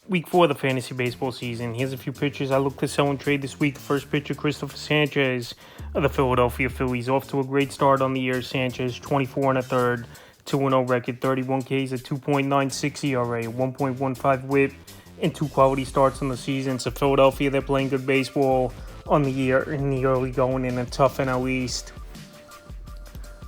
Week 4 of the fantasy baseball season. Here's a few pitchers I look to sell and trade this week. The first pitcher, Christopher Sanchez of the Philadelphia Phillies. Off to a great start on the year. Sanchez, 24 and a third, 2-0 record, 31 Ks, a 2.96 ERA, 1.15 whip, and 2 quality starts on the season. So Philadelphia, they're playing good baseball on the year in the early going in a tough NL East.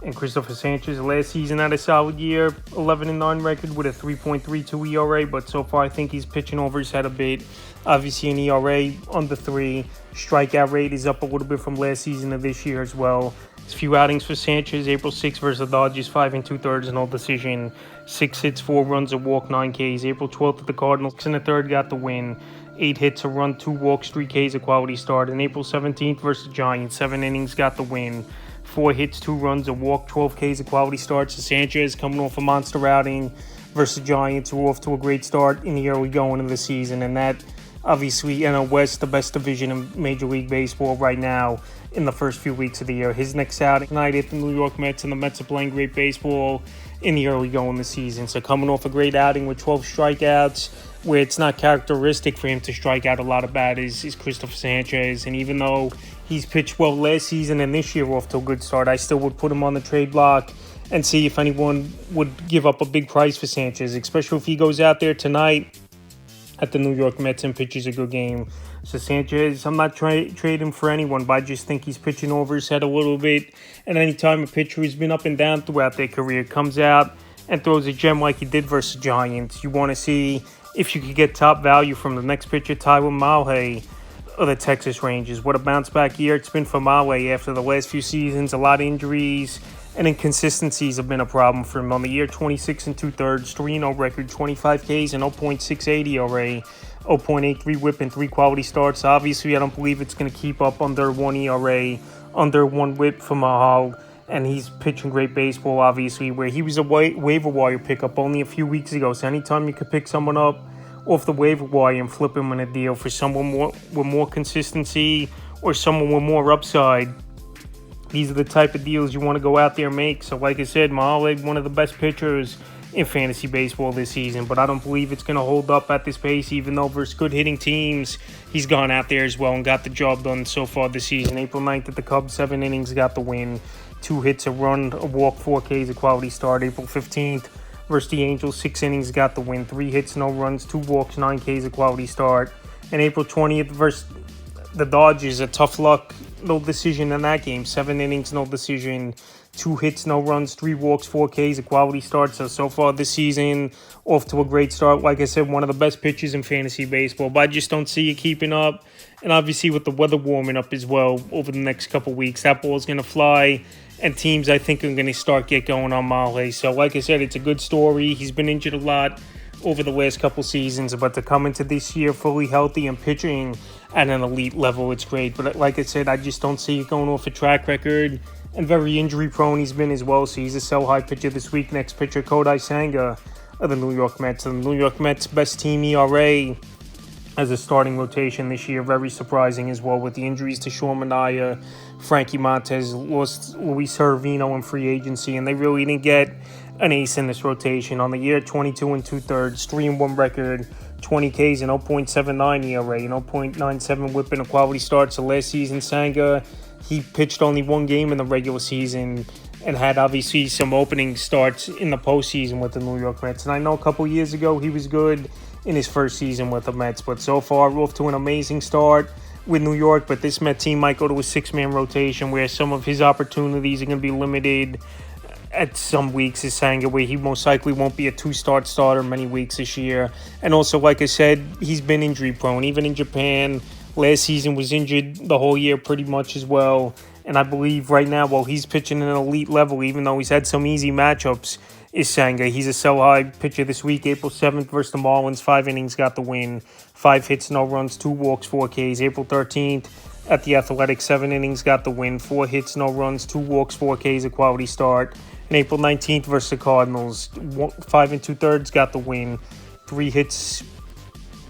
And Christopher Sanchez last season had a solid year, 11-9 record with a 3.32 ERA, but so far I think he's pitching over his head a bit. Obviously an ERA under 3. Strikeout rate is up a little bit from last season to this year as well. There's a few outings for Sanchez. April 6th versus the Dodgers, 5 2/3, no decision. 6 hits, 4 runs, a walk, 9 Ks. April 12th at the Cardinals, 6 1/3 got the win. 8 hits, a run, 2 walks, 3 Ks, a quality start. And April 17th versus the Giants, 7 innings, got the win. 4 hits, 2 runs, a walk, 12 Ks, a quality start. So Sanchez coming off a monster outing versus the Giants, who are off to a great start in the early going of the season. And that, obviously, NL West, the best division in Major League Baseball right now in the first few weeks of the year. His next outing tonight at the New York Mets, and the Mets are playing great baseball in the early going of the season. So coming off a great outing with 12 strikeouts, where it's not characteristic for him to strike out a lot of batters, is Christopher Sanchez. And even though he's pitched well last season and this year off to a good start, I still would put him on the trade block and see if anyone would give up a big price for Sanchez, especially if he goes out there tonight at the New York Mets and pitches a good game. So Sanchez, I'm not trading for anyone, but I just think he's pitching over his head a little bit. And anytime a pitcher who's been up and down throughout their career comes out and throws a gem like he did versus Giants, you want to see if you could get top value from the next pitcher, Tyler Mahle of the Texas Rangers. What a bounce back year it's been for Mahle after the last few seasons. A lot of injuries and inconsistencies have been a problem for him. On the year, 26 2/3, 3-0 record, 25 Ks, and 0.68 ERA, 0.83 whip, and 3 quality starts. Obviously, I don't believe it's going to keep up under 1 ERA, under 1 whip for Mahle. And he's pitching great baseball, obviously, where he was a waiver wire pickup only a few weeks ago. So anytime you could pick someone up off the waiver wire and flip him in a deal for someone with more consistency or someone with more upside, these are the type of deals you want to go out there and make. So like I said, Mahle, one of the best pitchers in fantasy baseball this season, but I don't believe it's going to hold up at this pace, even though versus good hitting teams, he's gone out there as well and got the job done so far this season. April 9th at the Cubs, 7 innings, got the win. 2 hits, a run, a walk, 4 Ks, a quality start. April 15th versus the Angels, 6 innings, got the win. 3 hits, no runs, 2 walks, 9 Ks, a quality start. And April 20th versus the Dodgers, a tough luck, no decision in that game. 7 innings, no decision. 2 hits, no runs, 3 walks, 4 Ks, a quality start. So far this season, off to a great start. Like I said, one of the best pitchers in fantasy baseball, but I just don't see it keeping up. And obviously with the weather warming up as well over the next couple weeks, that ball's going to fly. And teams, I think, are going to get going on Mahle. So like I said, it's a good story. He's been injured a lot over the last couple seasons, but to come into this year fully healthy and pitching at an elite level, it's great. But like I said, I just don't see it going off a track record. And very injury prone he's been as well, so he's a sell high pitcher this week. Next pitcher, Kodai Senga of the New York Mets. And the New York Mets' best team ERA as a starting rotation this year. Very surprising as well with the injuries to Sean Manaea. Frankie Montes lost Luis Severino in free agency, and they really didn't get an ace in this rotation. On the year, 22 2/3, 3-1 record, 20 Ks, and 0.79 ERA, 0.97 whip, and a quality start. So last season, Senga, he pitched only 1 game in the regular season and had obviously some opening starts in the postseason with the New York Mets. And I know a couple years ago he was good in his first season with the Mets, but so far off to an amazing start with New York. But this Met team might go to a 6-man rotation where some of his opportunities are going to be limited at some weeks as Senga, where he most likely won't be a 2-start starter many weeks this year. And also, like I said, he's been injury prone. Even in Japan, last season was injured the whole year pretty much as well. And I believe right now, while he's pitching at an elite level, even though he's had some easy matchups, is Senga. He's a sell-high pitcher this week. April 7th versus the Marlins, 5 innings, got the win. 5 hits, no runs, 2 walks, 4 Ks. April 13th at the Athletics, 7 innings, got the win. 4 hits, no runs, 2 walks, 4 Ks, a quality start. And April 19th versus the Cardinals, 5 2/3, got the win. 3 hits,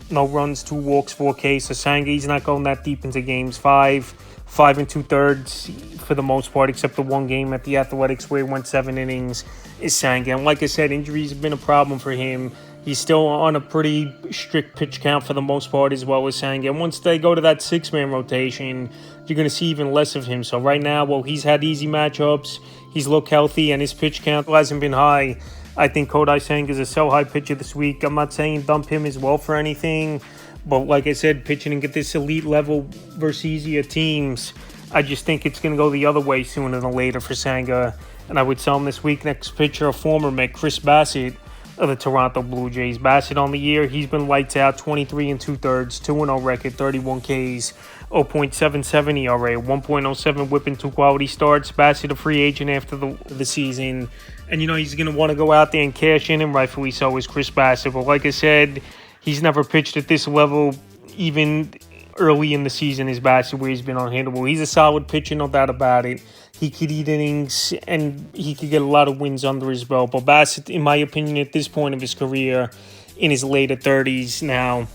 no runs, 2 walks, 4 Ks. So Senga, he's not going that deep into games. 5 2/3 for the most part, except the 1 game at the Athletics where he went 7 innings, is Senga. And like I said, injuries have been a problem for him. He's still on a pretty strict pitch count for the most part, as well as Senga. And once they go to that six-man rotation, you're going to see even less of him. So right now, while he's had easy matchups, he's looked healthy, and his pitch count hasn't been high. I think Kodai Senga is a sell-high pitcher this week. I'm not saying dump him as well for anything, but like I said, pitching and get this elite level versus easier teams, I just think it's going to go the other way sooner than later for Senga. And I would sell him this week. Next pitcher, a former Met, Chris Bassitt of the Toronto Blue Jays. Bassitt on the year, he's been lights out, 23 2/3, 2-0 record, 31 Ks, 0.77 ERA, 1.07 whip and 2 quality starts. Bassitt a free agent after the season. And, he's going to want to go out there and cash in, and rightfully so is Chris Bassitt. But like I said, he's never pitched at this level, even early in the season, is Bassitt, where he's been unhittable. He's a solid pitcher, no doubt about it. He could eat innings, and he could get a lot of wins under his belt. But Bassitt, in my opinion, at this point of his career, in his later 30s now,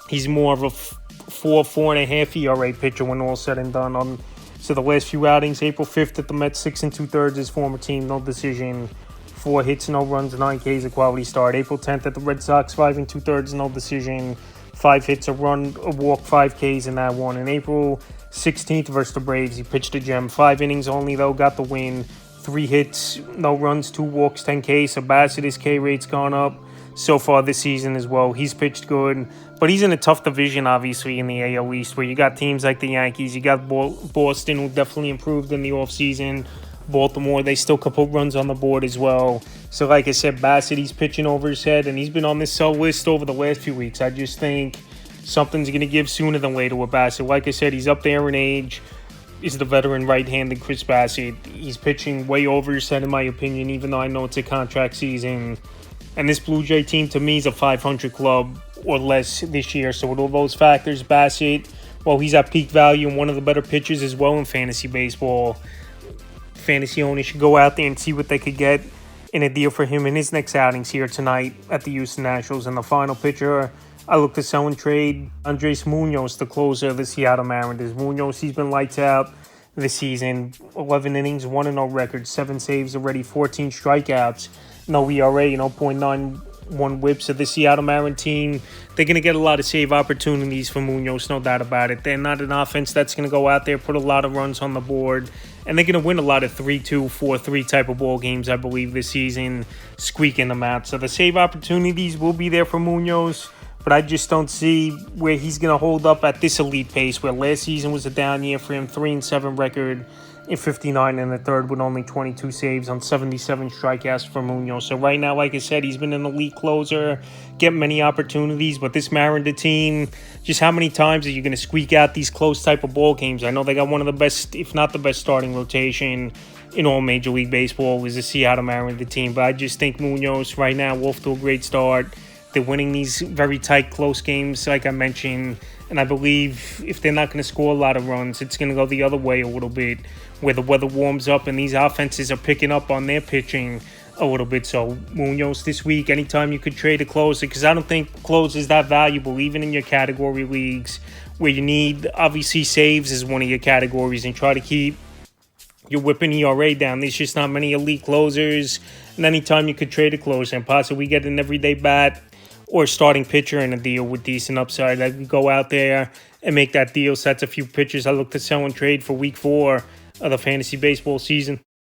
he's more of a 4.5 ERA pitcher when all said and done. So the last few outings, April 5th at the Mets, 6 2/3, his former team, no decision. 4 hits, no runs, 9 Ks, a quality start. April 10th at the Red Sox, 5 2/3, no decision. 5 hits, a run, a walk, 5 Ks in that one. And April 16th versus the Braves, he pitched a gem. 5 innings only, though, got the win. 3 hits, no runs, 2 walks, 10 Ks. So Bassitt, his K rate's gone up so far this season as well. He's pitched good. But he's in a tough division, obviously, in the AL East, where you got teams like the Yankees. You got Boston, who definitely improved in the offseason. Baltimore, they still could put runs on the board as well. So like I said, Bassitt, he's pitching over his head, and he's been on this sell list over the last few weeks. I just think something's going to give sooner than later with Bassitt. Like I said, he's up there in age. He's the veteran right-handed Chris Bassitt. He's pitching way over his head, in my opinion, even though I know it's a contract season. And this Blue Jay team, to me, is a 500 club or less this year. So with all those factors, Bassitt, well, he's at peak value and one of the better pitchers as well in fantasy baseball. Fantasy owners should go out there and see what they could get in a deal for him in his next outings here tonight at the Houston Nationals. And the final pitcher, I look to sell and trade Andres Munoz, the closer of the Seattle Mariners. Munoz, he's been lights out this season. 11 innings, 1-0 record, 7 saves already, 14 strikeouts. No ERA, 0.91 whip. So the Seattle Marin team, they're going to get a lot of save opportunities for Munoz, no doubt about it. They're not an offense that's going to go out there, put a lot of runs on the board. And they're going to win a lot of 3-2, 4-3 type of ball games, I believe, this season, squeaking them out. So the save opportunities will be there for Munoz, but I just don't see where he's going to hold up at this elite pace, where last season was a down year for him, 3-7 record in 59 in the third with only 22 saves on 77 strikeouts for Munoz. So right now, like I said, he's been an elite closer, get many opportunities, but this Mariners team, just how many times are you going to squeak out these close type of ball games? I know they got one of the best, if not the best, starting rotation in all Major League Baseball is the Seattle Mariners team, but I just think Munoz right now, off to a great start. They're winning these very tight, close games, like I mentioned. And I believe if they're not going to score a lot of runs, it's going to go the other way a little bit, where the weather warms up and these offenses are picking up on their pitching a little bit. So Munoz this week, anytime you could trade a closer, because I don't think closer is that valuable, even in your category leagues, where you need, obviously, saves is one of your categories, and try to keep your whip and ERA down. There's just not many elite closers. And anytime you could trade a closer and possibly get an everyday bat or starting pitcher in a deal with decent upside, I can go out there and make that deal. So that's a few pitchers I look to sell and trade for week 4 of the fantasy baseball season.